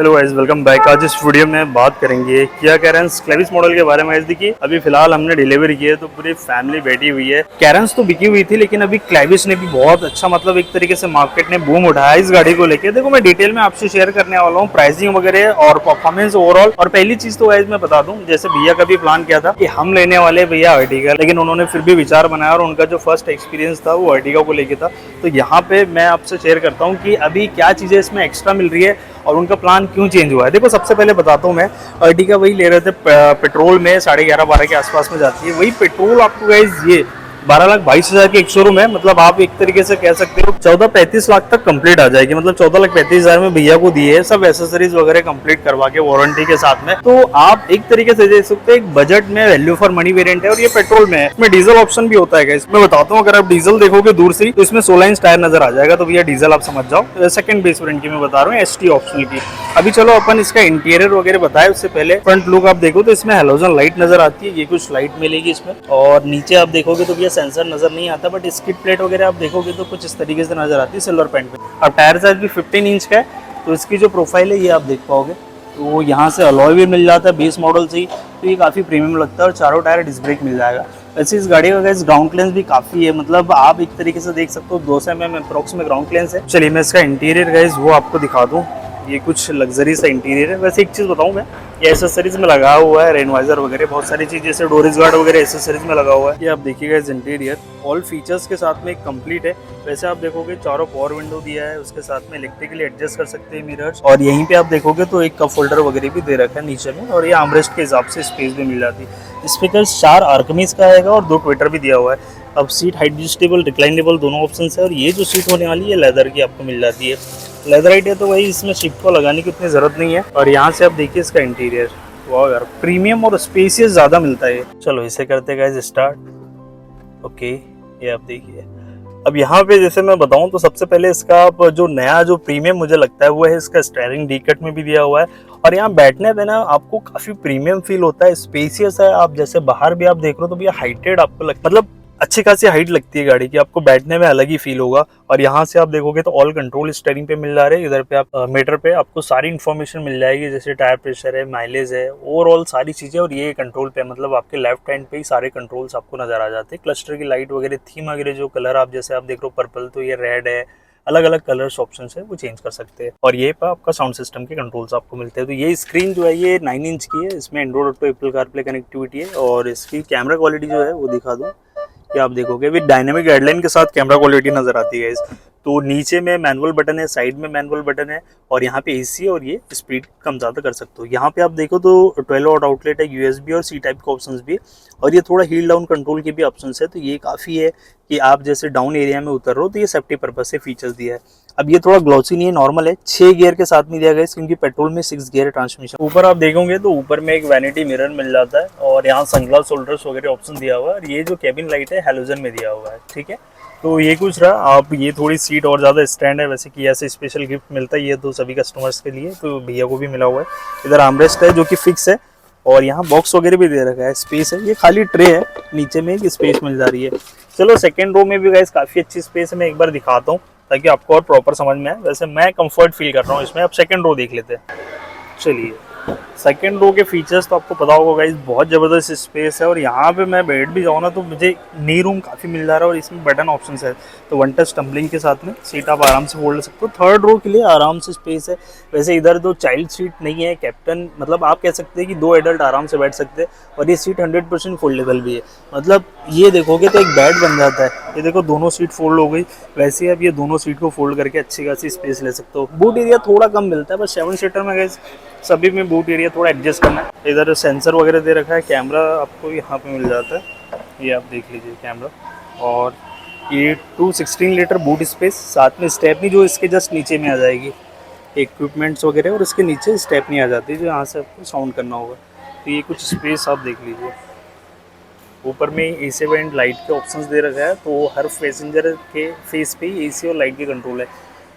Hello guys, welcome back. आज इस video में बात करेंगे किया कैरेंस क्लेविस मॉडल के बारे में। गाइस देखिए, अभी फिलहाल हमने डिलीवरी की है तो पूरी फैमिली बैठी हुई है। कैरेंस तो बिकी हुई थी, लेकिन अभी क्लेविस ने भी बहुत अच्छा मतलब एक तरीके से मार्केट ने बूम उठाया इस गाड़ी को लेकर। देखो, मैं डिटेल में आपसे शेयर करने वाला हूँ प्राइसिंग वगैरह और परफॉर्मेंस ओवरऑल। और पहली चीज तो गाइस मैं बता दूं, जैसे भैया का भी प्लान किया था कि हम लेने वाले भैया अर्टिगा, लेकिन उन्होंने फिर भी विचार बनाया और उनका जो फर्स्ट एक्सपीरियंस था वो अर्टिगा को लेकर था। तो यहाँ पे मैं आपसे शेयर करता हूँ कि अभी क्या चीजें इसमें एक्स्ट्रा मिल रही है और उनका प्लान क्यों चेंज हुआ है। देखो, सबसे पहले बताता हूँ, मैं अर्टिगा वही ले रहे थे पेट्रोल में 11:30-12 के आसपास में जाती है। वही पेट्रोल आपको गाइस ये 12,22,000 की एक शोरूम है। मतलब आप एक तरीके से कह सकते हो 14-35 लाख तक कंप्लीट आ जाएगी। मतलब 14,35,000 में भैया को दिए है सब एसेसरीज वगैरह कंप्लीट करवा के वारंटी के साथ में। तो आप एक तरीके से देख सकते हो एक बजट में वैल्यू फॉर मनी वेरिएंट है और ये पेट्रोल में है। इसमें डीजल ऑप्शन भी होता है। इसमें बताता हूँ, अगर आप डीजल देखोगे दूर से तो इसमें 16 इंच टायर नजर आ जाएगा, तो भैया डीजल आप समझ जाओ। सेकंड बेस वेरिएंट की मैं बता रहा हूँ, एसटी ऑप्शनल की। अभी चलो अपन इसका इंटीरियर वगैरह बताए उससे पहले फ्रंट लुक आप देखो तो इसमें हेलोजन लाइट नजर आती है। ये कुछ लाइट मिलेगी इसमें। और नीचे आप देखोगे तो भैया सेंसर नजर नहीं आता, बट स्किड प्लेट वगैरह आप देखोगे तो कुछ इस तरीके से नजर आती है सिल्वर पेंट में। और टायर साइज भी 15 इंच का है, तो इसकी जो प्रोफाइल है ये आप देख पाओगे। तो यहाँ से अलॉय भी मिल जाता है बेस मॉडल से ही, तो ये काफ़ी प्रीमियम लगता है। और चारों टायर डिस्क ब्रेक मिल जाएगा। वैसे इस गाड़ी का गाइस ग्राउंड क्लियरेंस भी काफ़ी है। मतलब आप एक तरीके से देख सकते हो 200 mm अप्रॉक्स में ग्राउंड क्लियरेंस है। चलिए मैं इसका इंटीरियर गाइस वो आपको दिखा दूँ। ये कुछ लग्जरी सा इंटीरियर है। वैसे एक चीज़ बताऊँ मैं, ये एसेसरीज में लगा हुआ है, रेन वाइजर वगैरह बहुत सारी चीज़, जैसे डोरिस गार्ड वगैरह एसेसरीज में लगा हुआ है। ये आप देखिएगा इस इंटीरियर ऑल फीचर्स के साथ में कंप्लीट है। वैसे आप देखोगे चारों पावर विंडो दिया है, उसके साथ में इलेक्ट्रिकली एडजस्ट कर सकते हैं मिरर्स। और यहीं पे आप देखोगे तो एक कप होल्डर वगैरह भी दे रखा है नीचे में, और ये आर्मरेस्ट के हिसाब से स्पेस भी मिल जाती है। स्पीकर 4 आर्कमीज का आएगा और 2 ट्विटर भी दिया हुआ है। अब सीट एडजस्टेबल रिक्लाइनेबल दोनों ऑप्शन है। और ये जो सीट होने वाली है लेदर की आपको मिल जाती है। लेदराइट है तो वही, इसमें सीट को लगाने की उतनी जरूरत नहीं है। और यहाँ से आप देखिए इसका इंटीरियर, वाह यार, प्रीमियम और स्पेसियस ज्यादा मिलता है। चलो इसे करते गाइस स्टार्ट। ओके, ये आप देखिए। अब यहाँ पे जैसे मैं बताऊं तो सबसे पहले इसका जो नया जो प्रीमियम मुझे लगता है वो है इसका स्टीयरिंग डी कट में भी दिया हुआ है। और यहाँ बैठने पे ना आपको काफी प्रीमियम फील होता है, स्पेसियस है। आप जैसे बाहर भी आप देख रहे हो तो भैया हाइटेड आपको मतलब अच्छी खासी हाइट लगती है गाड़ी की, आपको बैठने में अलग ही फील होगा। और यहाँ से आप देखोगे तो ऑल कंट्रोल स्टीयरिंग पे मिल जा रहे हैं। इधर पे आप मीटर पे आपको सारी इन्फॉर्मेशन मिल जाएगी, जैसे टायर प्रेशर है, माइलेज है, ओवरऑल सारी चीजें। और ये कंट्रोल पे मतलब आपके लेफ्ट हैंड पे ही सारे कंट्रोल्स आपको नजर आ जाते हैं। क्लस्टर की लाइट वगैरह, थीम वगैरह जो कलर आप जैसे आप देख रहे हो पर्पल, तो ये रेड है, अलग अलग कलर्स ऑप्शन है वो चेंज कर सकते हैं। और ये पर आपका साउंड सिस्टम के कंट्रोल्स आपको मिलते हैं। तो ये स्क्रीन जो है ये 9 इंच की है। इसमें Android auto, Apple CarPlay connectivity है। और इसकी कैमरा क्वालिटी जो है वो दिखा दूँ कि आप देखोगे विद डायनेमिक गाइडलाइन के साथ कैमरा क्वालिटी नजर आती है। तो नीचे में मैनुअल बटन है, साइड में मैनुअल बटन है, और यहाँ पे एसी और ये स्पीड कम ज़्यादा कर सकते हो। यहाँ पे आप देखो तो 12 वॉट आउटलेट है, यूएसबी और सी टाइप के ऑप्शंस भी। और ये थोड़ा हील डाउन कंट्रोल के भी ऑप्शंस है, तो ये काफ़ी है कि आप जैसे डाउन एरिया में उतर रहे हो तो ये सेफ्टी पर्पज से फीचर्स दिया है। अब ये थोड़ा ग्लॉसी नहीं है, नॉर्मल है। 6 गियर के साथ में दिया गया है, क्योंकि पेट्रोल में 6 गियर ट्रांसमिशन। ऊपर आप देखोगे तो ऊपर में एक वैनिटी मिरर मिल जाता है, और यहाँ सनग्लास होल्डर्स वगैरह ऑप्शन दिया हुआ है। और ये जो केबिन लाइट है हेलोजन में दिया हुआ है, ठीक है। तो ये कुछ रहा। आप ये थोड़ी सीट और ज़्यादा स्टैंड है, वैसे किया से स्पेशल गिफ्ट मिलता है ये तो सभी कस्टमर्स के लिए, तो भैया को भी मिला हुआ है। इधर आर्मरेस्ट है जो कि फिक्स है, और यहाँ बॉक्स वगैरह भी दे रखा है, स्पेस है। ये खाली ट्रे है, नीचे में एक स्पेस मिल जा रही है। चलो सेकेंड रो में भी गाइस काफ़ी अच्छी स्पेस है, मैं एक बार दिखाता हूँ ताकि आपको और प्रॉपर समझ में आए। वैसे मैं कंफर्ट फील कर रहा हूँ इसमें। अब सेकेंड रो देख लेते हैं। चलिए, सेकेंड रो के फीचर्स तो आपको पता होगा गाइस, बहुत ज़बरदस्त स्पेस है। और यहाँ पे मैं बैठ भी जाऊँ ना तो मुझे नी रूम काफ़ी मिल जा रहा है। और इसमें बटन ऑप्शन है, तो वन टच टम्बलिंग के साथ में सीट आप आराम से फोल्ड सकते हो। थर्ड रो के लिए आराम से स्पेस है। वैसे इधर दो चाइल्ड सीट नहीं है, कैप्टन मतलब आप कह सकते हैं कि 2 एडल्ट आराम से बैठ सकते हैं। और ये सीट 100% फोल्डेबल भी है। मतलब ये देखोगे तो एक बेड बन जाता है। ये देखो दोनों सीट फोल्ड हो गई। वैसे ही आप ये दोनों सीट को फोल्ड करके अच्छी खासी स्पेस ले सकते हो। बूट एरिया थोड़ा कम मिलता है, बस 7 सीटर में गाइस सभी में बूट एरिया थोड़ा एडजस्ट करना है। इधर सेंसर वगैरह दे रखा है, कैमरा आपको यहाँ पे मिल जाता है, ये आप देख लीजिए कैमरा। और ये 216 लीटर बूट स्पेस, साथ में स्टेपनी जो इसके जस्ट नीचे में आ जाएगी, इक्विपमेंट्स वगैरह, और इसके नीचे स्टेपनी आ जाती है जो यहाँ से आपको साउंड करना होगा। तो ये कुछ स्पेस आप देख लीजिए। ऊपर में एसी वेंट लाइट के ऑप्शंस दे रखा है, तो हर पैसेंजर के फेस पे एसी और लाइट के कंट्रोल है।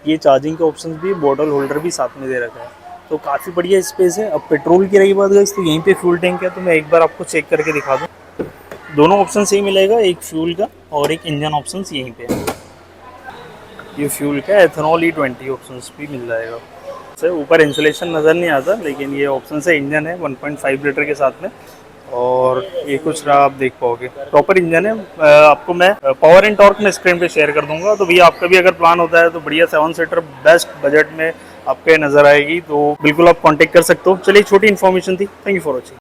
ये चार्जिंग के ऑप्शंस भी, बॉटल होल्डर भी साथ में दे रखा है, तो काफ़ी बढ़िया स्पेस है। अब पेट्रोल की रही बात गाइस, तो यहीं पे फ्यूल टैंक है, तो मैं एक बार आपको चेक करके दिखा दूँ। दोनों ऑप्शन सही मिलेगा, एक फ्यूल का और एक इंजन ऑप्शन यहीं पे है। ये फ्यूल का एथेनॉल E20 ऑप्शन भी मिल जाएगा। से ऊपर इंसुलेशन नज़र नहीं आता, लेकिन ये ऑप्शन से इंजन है 1.5 लीटर के साथ में। और ये कुछ रहा, आप देख पाओगे प्रॉपर इंजन है। आपको मैं पावर एंड टॉर्क में स्क्रीन पे शेयर कर दूंगा, तो भैया आपका भी अगर प्लान होता है तो बढ़िया 7 सीटर बेस्ट बजट में आपके नज़र आएगी, तो बिल्कुल आप कांटेक्ट कर सकते हो। चलिए, छोटी इन्फॉर्मेशन थी। Thank you for watching.